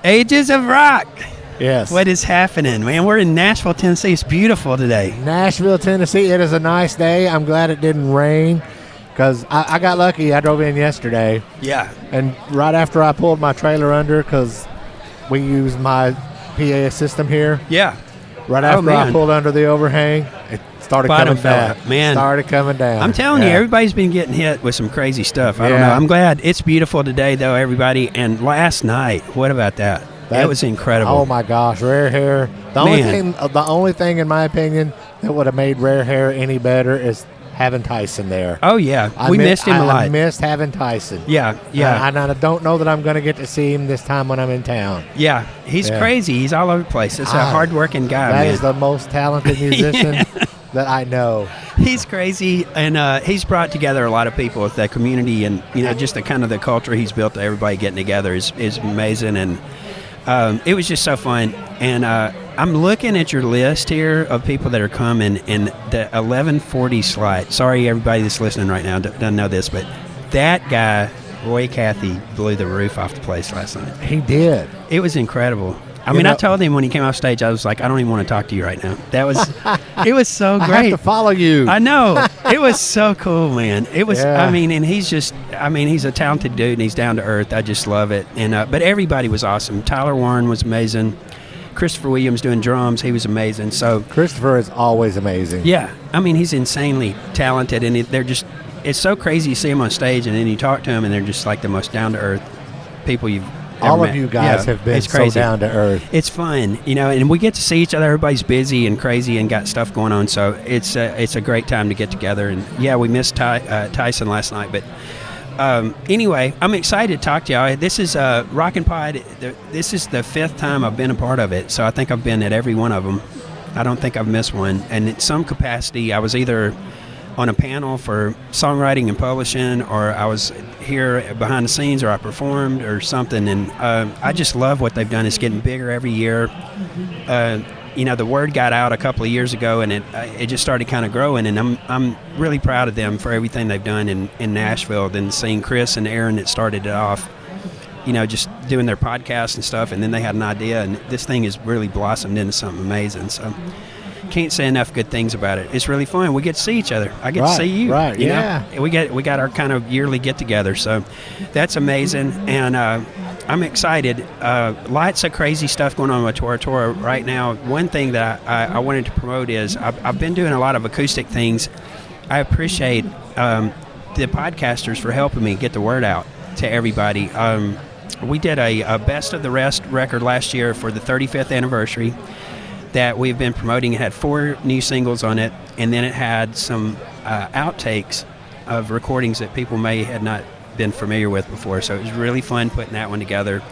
Ages of Rock. Yes. What is happening, man? We're in Nashville, Tennessee. It's beautiful today. Nashville, Tennessee. It is a nice day. I'm glad it didn't rain because I got lucky. I drove in yesterday. Yeah. And right after I pulled my trailer under, because we use my PA system here. Yeah. Right after I pulled under the overhang, it started coming down. Man. Started coming down. I'm telling you, everybody's been getting hit with some crazy stuff. I don't know. I'm glad it's beautiful today, though, everybody. And last night, what about that? That was incredible. Oh, my gosh. Rare Hair. The only thing, in my opinion, that would have made Rare Hair any better is having Tyson there. Oh, yeah. We missed him a lot. I missed having Tyson. Yeah, yeah. And I don't know that I'm going to get to see him this time when I'm in town. Yeah. He's crazy. He's all over the place. It's a hard-working guy, That man. is the most talented musician that I know. He's crazy, and he's brought together a lot of people with that community, and, just the kind of the culture he's built to everybody getting together is amazing, and it was just so fun. And I'm looking at your list here of people that are coming, and the 1140 slide. Sorry, everybody that's listening right now doesn't know this, but that guy, Roy Cathy, blew the roof off the place last night. He did. It was incredible. I told him when he came off stage, I was like, I don't even want to talk to you right now. That was, it was so great. I have to follow you. I know. It was so cool, man. It was, and he's a talented dude, and he's down to earth. I just love it. And but everybody was awesome. Tyler Warren was amazing. Christopher Williams doing drums, he was amazing. So Christopher is always amazing. Yeah. He's insanely talented, and it's so crazy to see him on stage, and then you talk to him, and they're just like the most down to earth people you've all of you guys have been so down to earth. It's fun, and we get to see each other. Everybody's busy and crazy and got stuff going on, so it's a great time to get together. And we missed Tyson last night, but anyway, I'm excited to talk to y'all. This is ROCKNPOD. This is the 5th time I've been a part of it, so I think I've been at every one of them. I don't think I've missed one, and in some capacity, I was either on a panel for songwriting and publishing, or I was here behind the scenes, or I performed or something. And I just love what they've done. It's getting bigger every year. The word got out a couple of years ago, and it just started kind of growing. And I'm really proud of them for everything they've done in Nashville. Then seeing Chris and Aaron that started it off, just doing their podcast and stuff, and then they had an idea, and this thing has really blossomed into something amazing. So can't say enough good things about it. It's really fun. We get to see each other. I get to see you. Right. You know? We got our kind of yearly get together. So that's amazing. And I'm excited. Lots of crazy stuff going on with Tora Tora right now. One thing that I wanted to promote is I've been doing a lot of acoustic things. I appreciate the podcasters for helping me get the word out to everybody. We did a Best of the Rest record last year for the 35th anniversary that we've been promoting. It had 4 new singles on it, and then it had some outtakes of recordings that people may had not been familiar with before. So it was really fun putting that one together.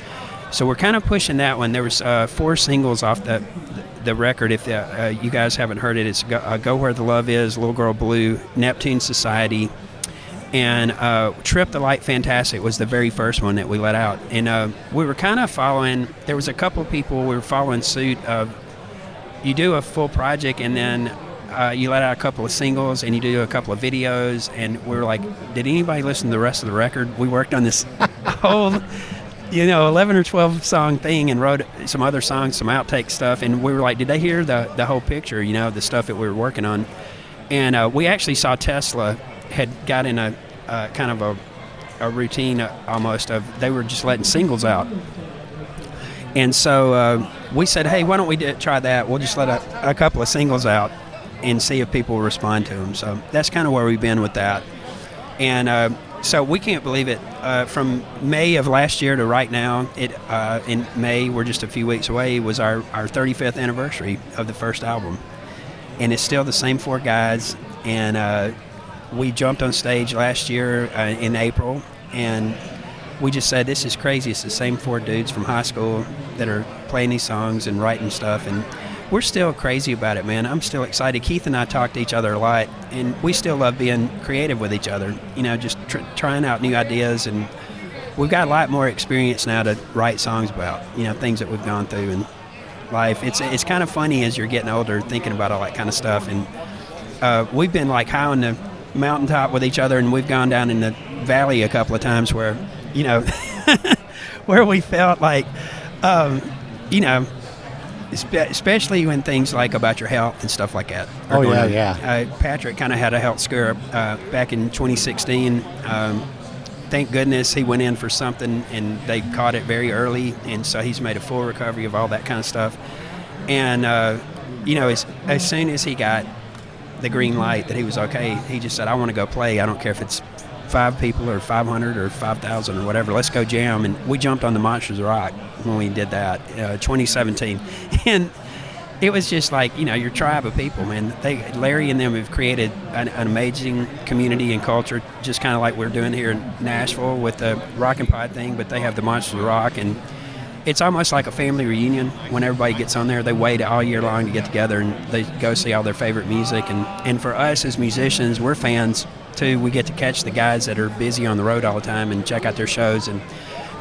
So we're kind of pushing that one. There was 4 singles off the record. If you guys haven't heard it, it's Go Where the Love Is, Little Girl Blue, Neptune Society, and Trip the Light Fantastic was the very first one that we let out. And we were kind of following, there was a couple of people we were following suit of, you do a full project, and then you let out a couple of singles, and you do a couple of videos, and we're like, did anybody listen to the rest of the record? We worked on this whole 11 or 12 song thing, and wrote some other songs, some outtake stuff, and we were like, did they hear the whole picture, the stuff that we were working on? And we actually saw Tesla had got in a kind of a routine almost of, they were just letting singles out. And so we said, hey, why don't we try that? We'll just let a couple of singles out and see if people respond to them. So that's kind of where we've been with that. And so we can't believe it. From May of last year to right now, in May, we're just a few weeks away, was our 35th anniversary of the first album. And it's still the same 4 guys. And we jumped on stage last year in April, and we just said, this is crazy. It's the same 4 dudes from high school that are playing these songs and writing stuff, and we're still crazy about it, man. I'm still excited. Keith and I talk to each other a lot, and we still love being creative with each other, just trying out new ideas, and we've got a lot more experience now to write songs about, things that we've gone through in life. It's kind of funny as you're getting older thinking about all that kind of stuff, and we've been like high on the mountaintop with each other, and we've gone down in the valley a couple of times where where we felt like You know, especially when things like about your health and stuff like that. Oh, yeah. Patrick kind of had a health scare back in 2016. Thank goodness he went in for something and they caught it very early, and so he's made a full recovery of all that kind of stuff. And, you know, as soon as he got the green light that he was okay, he just said, I want to go play. I don't care if it's 5 people or 500 or 5,000 or whatever. Let's go jam. And we jumped on the Monsters of Rock when we did that, 2017. And it was just like, you know, your tribe of people, man. Larry and them have created an amazing community and culture, just kind of like we're doing here in Nashville with the ROCKNPOD thing, but they have the Monsters of Rock, and it's almost like a family reunion when everybody gets on there. They wait all year long to get together, and they go see all their favorite music. And for us as musicians, we're fans, too. We get to catch the guys that are busy on the road all the time and check out their shows. And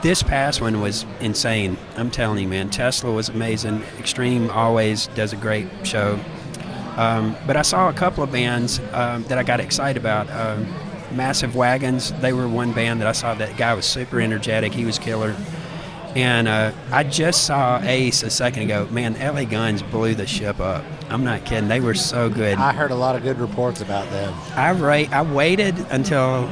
this past one was insane. I'm telling you, man. Tesla was amazing. Extreme always does a great show. But I saw a couple of bands that I got excited about. Massive Wagons, they were one band that I saw. That guy was super energetic. He was killer. And I just saw Ace a second ago. Man, LA Guns blew the ship up. I'm not kidding. They were so good. I heard a lot of good reports about them. I waited until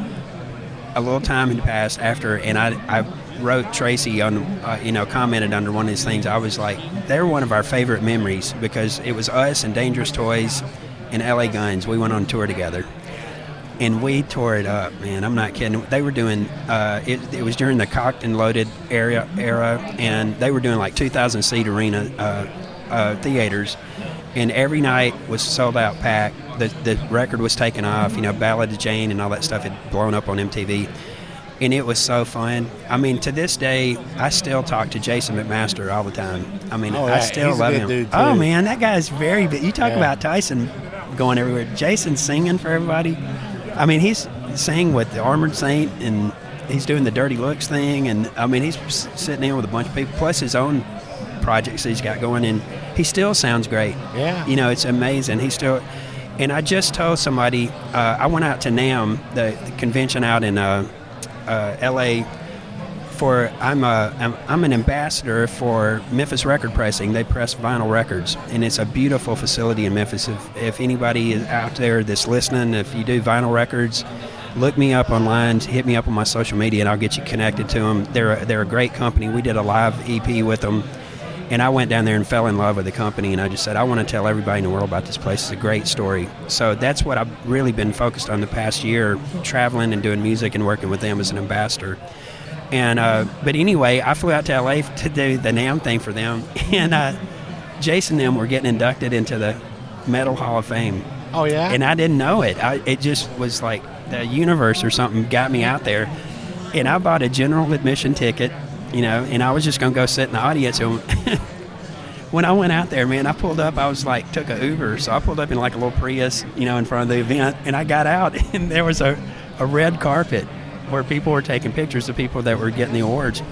a little time had passed after, and I wrote Tracy on, commented under one of his things. I was like, they're one of our favorite memories because it was us and Dangerous Toys and LA Guns. We went on tour together. And we tore it up, man. I'm not kidding. They were doing, it was during the Cocked and Loaded era, and they were doing like 2,000-seat arena theaters, and every night was sold out packed. The record was taken off, you know, Ballad of Jane and all that stuff had blown up on MTV, and it was so fun. I mean, to this day, I still talk to Jason McMaster all the time. I mean, I still love him. Dude, oh, man, that guy's very big. You talk about Tyson going everywhere. Jason's singing for everybody. I mean, he's sang with the Armored Saint, and he's doing the Dirty Looks thing, and I mean, he's sitting in with a bunch of people, plus his own projects he's got going, and he still sounds great. Yeah. You know, it's amazing. And I just told somebody, I went out to NAMM, the convention out in L.A., I'm an ambassador for Memphis Record Pressing. They press vinyl records, and it's a beautiful facility in Memphis. If anybody is out there that's listening, if you do vinyl records, look me up online, hit me up on my social media, and I'll get you connected to them. They're a great company. We did a live EP with them, and I went down there and fell in love with the company, and I just said, I want to tell everybody in the world about this place. It's a great story. So that's what I've really been focused on the past year, traveling and doing music and working with them as an ambassador. And but anyway, I flew out to LA to do the NAMM thing for them, and Jason and them were getting inducted into the Metal Hall of Fame. Oh yeah. And I didn't know it. It just was like the universe or something got me out there, and I bought a general admission ticket, you know, and I was just gonna go sit in the audience. And when I went out there, man, I pulled up. I was like, took an Uber, so I pulled up in like a little Prius, you know, in front of the event, and I got out, and there was a red carpet where people were taking pictures of people that were getting the awards.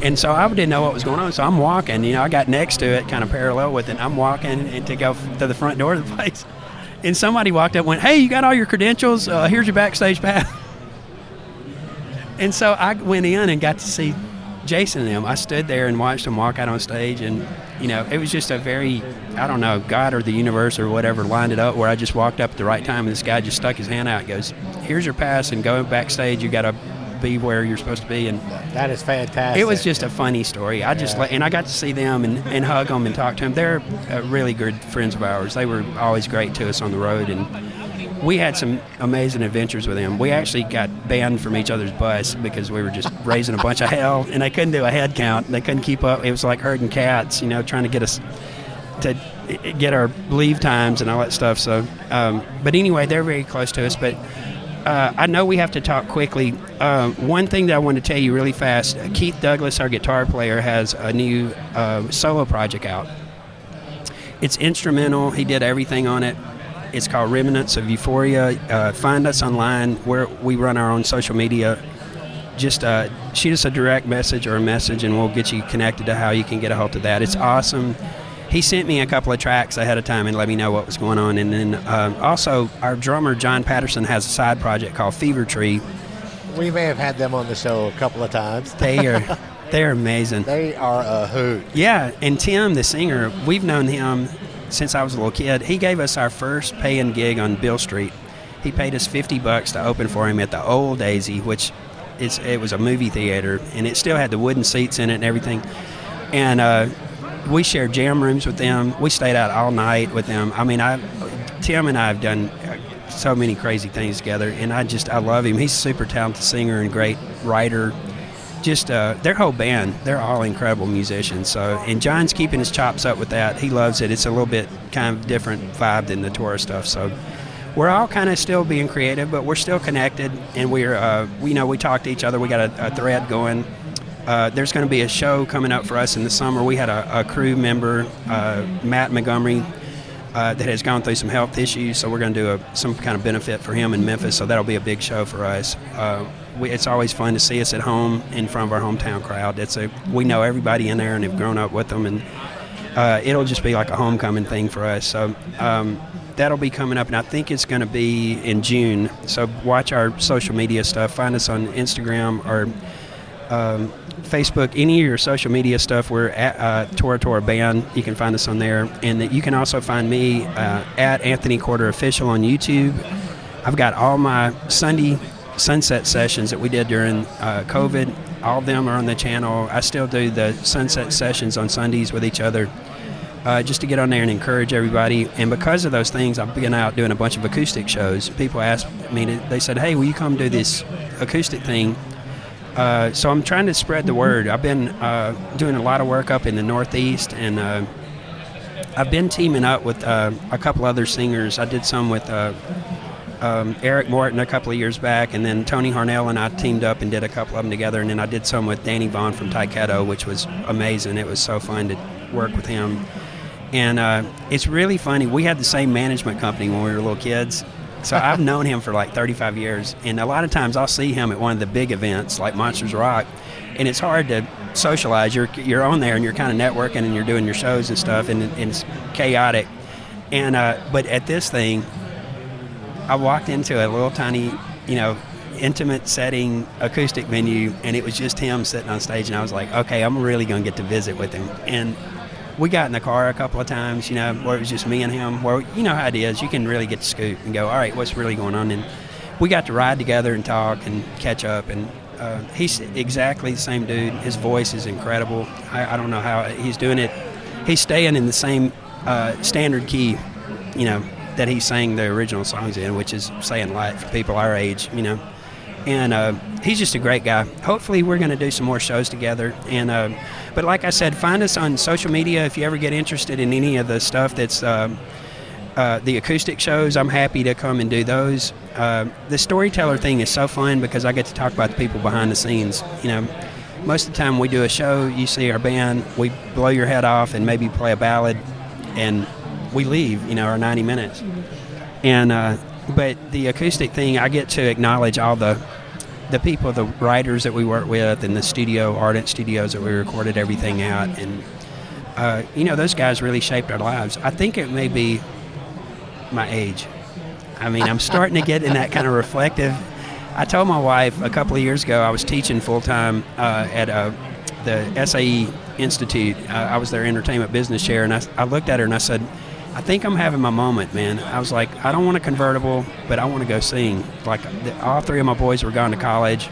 And so I didn't know what was going on, so I'm walking, you know, I got next to it, kind of parallel with it. I'm walking and to go to the front door of the place. And somebody walked up and went, hey, you got all your credentials? Here's your backstage pass. And so I went in and got to see Jason and them. I stood there and watched them walk out on stage, and, you know, it was just a very, I don't know, God or the universe or whatever lined it up where I just walked up at the right time, and this guy just stuck his hand out and goes, here's your pass, and go backstage. You got to be where you're supposed to be. And that is fantastic. It was just a funny story. I got to see them and hug them and talk to them. They're really good friends of ours. They were always great to us on the road, and we had some amazing adventures with them. We actually got banned from each other's bus because we were just raising a bunch of hell, and they couldn't do a head count. They couldn't keep up. It was like herding cats, you know, trying to get us to get our leave times and all that stuff. So, but anyway, they're very close to us. But I know we have to talk quickly. One thing that I want to tell you really fast, Keith Douglas, our guitar player, has a new solo project out. It's instrumental. He did everything on it. It's called Remnants of Euphoria. Find us online where we run our own social media. Just shoot us a direct message or a message, and we'll get you connected to how you can get a hold of that. It's awesome. He sent me a couple of tracks ahead of time and let me know what was going on. And then also our drummer, John Patterson, has a side project called Fever Tree. We may have had them on the show a couple of times. They are They're amazing. They are a hoot. Yeah, and Tim, the singer, we've known him since I was a little kid. He gave us our first paying gig on Bill Street. He paid us $50 to open for him at the Old Daisy, which it was a movie theater, and it still had the wooden seats in it and everything. And we shared jam rooms with them. We stayed out all night with them. I mean, Tim and I have done so many crazy things together, and I love him. He's a super talented singer and great writer. Just their whole band, they're all incredible musicians. So, and John's keeping his chops up with that. He loves it. It's a little bit kind of different vibe than the Tora stuff. So we're all kind of still being creative, but we're still connected, and we talk to each other. We got a thread going. There's going to be a show coming up for us in the summer. We had a crew member, Matt Montgomery, that has gone through some health issues, so we're going to do some kind of benefit for him in Memphis, so that'll be a big show for us. It's always fun to see us at home in front of our hometown crowd. We know everybody in there and have grown up with them, and it'll just be like a homecoming thing for us. So that'll be coming up, and I think it's going to be in June. So watch our social media stuff. Find us on Instagram or Facebook, any of your social media stuff. We're at Tora Tora Band. You can find us on there, and you can also find me at Anthony Corder Official on YouTube. I've got all my Sunday sunset sessions that we did during COVID. All of them are on the channel. I still do the sunset sessions on Sundays with each other, just to get on there and encourage everybody. And because of those things, I've been out doing a bunch of acoustic shows. People asked me, they said, "Hey, will you come do this acoustic thing?" So I'm trying to spread the word. I've been doing a lot of work up in the Northeast, and I've been teaming up with a couple other singers. I did some with Eric Morton a couple of years back, and then Tony Harnell and I teamed up and did a couple of them together, and then I did some with Danny Vaughn from Taiketo, which was amazing. It was so fun to work with him. And it's really funny. We had the same management company when we were little kids. So I've known him for like 35 years, and a lot of times I'll see him at one of the big events like Monsters Rock, and it's hard to socialize. You're on there and you're kind of networking and you're doing your shows and stuff, and it's chaotic. And but at this thing, I walked into a little tiny, intimate setting acoustic venue, and it was just him sitting on stage, and I was like, okay, I'm really going to get to visit with him. And we got in the car a couple of times, where it was just me and him, where you know how it is. You can really get to scoop and go, all right, what's really going on? And we got to ride together and talk and catch up. And he's exactly the same dude. His voice is incredible. I don't know how he's doing it. He's staying in the same standard key, that he sang the original songs in, which is saying light for people our age, And he's just a great guy. Hopefully we're going to do some more shows together. And but like I said, find us on social media if you ever get interested in any of the stuff that's the acoustic shows. I'm happy to come and do those. The storyteller thing is so fun because I get to talk about the people behind the scenes. Most of the time we do a show, you see our band, we blow your head off and maybe play a ballad, and we leave, our 90 minutes. And but the acoustic thing, I get to acknowledge all the people, the writers that we work with, and the Ardent Studios that we recorded everything at. And, those guys really shaped our lives. I think it may be my age. I mean, I'm starting to get in that kind of reflective. I told my wife a couple of years ago, I was teaching full-time at the SAE Institute. I was their entertainment business chair, and I looked at her and I said, I think I'm having my moment, man. I was like, I don't want a convertible, but I want to go sing. Like, all three of my boys were gone to college.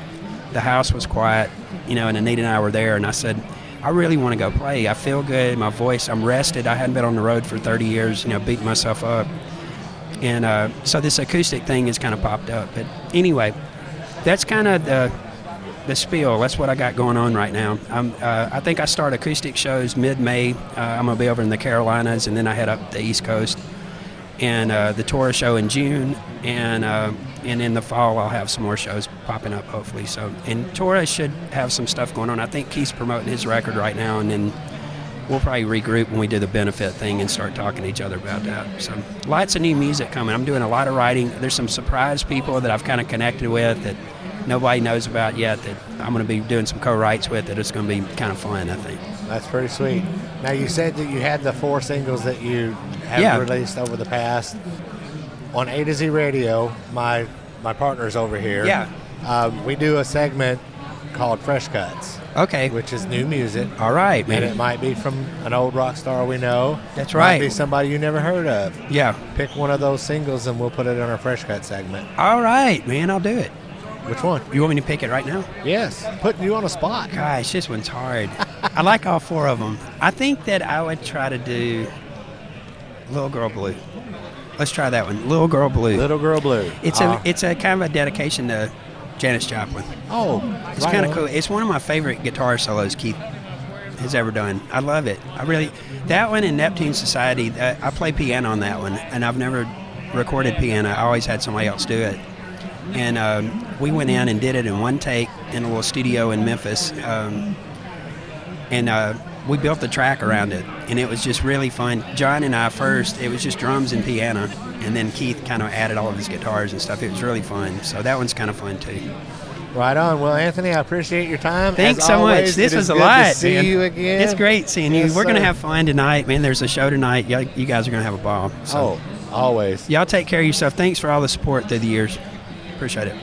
The house was quiet, and Anita and I were there, and I said, I really want to go play. I feel good. My voice, I'm rested. I hadn't been on the road for 30 years, beating myself up. And so this acoustic thing has kind of popped up. But anyway, that's kind of the spiel. That's what I got going on right now. I think I start acoustic shows mid-May. I'm going to be over in the Carolinas, and then I head up the East Coast. And the Tora show in June, and in the fall I'll have some more shows popping up, hopefully. So, and Tora should have some stuff going on. I think Keith's promoting his record right now, and then we'll probably regroup when we do the benefit thing and start talking to each other about that. So lots of new music coming. I'm doing a lot of writing. There's some surprise people that I've kind of connected with that nobody knows about yet that I'm going to be doing some co-writes with, that it's going to be kind of fun, I think. That's pretty sweet. Now, you said that you had the 4 singles that you have released over the past. On A to Z Radio, my partner's over here. Yeah. We do a segment called Fresh Cuts, Okay. which is new music. All right, man. And it might be from an old rock star we know. That's right. Might be somebody you never heard of. Yeah. Pick one of those singles and we'll put it on our Fresh Cut segment. All right, man. I'll do it. Which one? You want me to pick it right now? Yes. Putting you on a spot. Gosh, this one's hard. I like all 4 of them. I think that I would try to do Little Girl Blue. Let's try that one. Little Girl Blue. Little Girl Blue. It's a kind of a dedication to Janis Joplin. Oh, It's kind of cool. It's one of my favorite guitar solos Keith has ever done. I love it. That one and Neptune Society, I play piano on that one, and I've never recorded piano. I always had somebody else do it. And we went in and did it in one take in a little studio in Memphis. And we built the track around it, and it was just really fun. John and I first, it was just drums and piano, and then Keith kind of added all of his guitars and stuff. It was really fun. So that one's kind of fun, too. Right on. Well, Anthony, I appreciate your time. Thanks As so always, much. This it was is a good lot, to see man. you again. It's great seeing you. Yes, We're going to sir. have fun tonight, man. There's a show tonight. You guys are going to have a ball. So. Oh, always. Y'all take care of yourself. Thanks for all the support through the years. Appreciate it.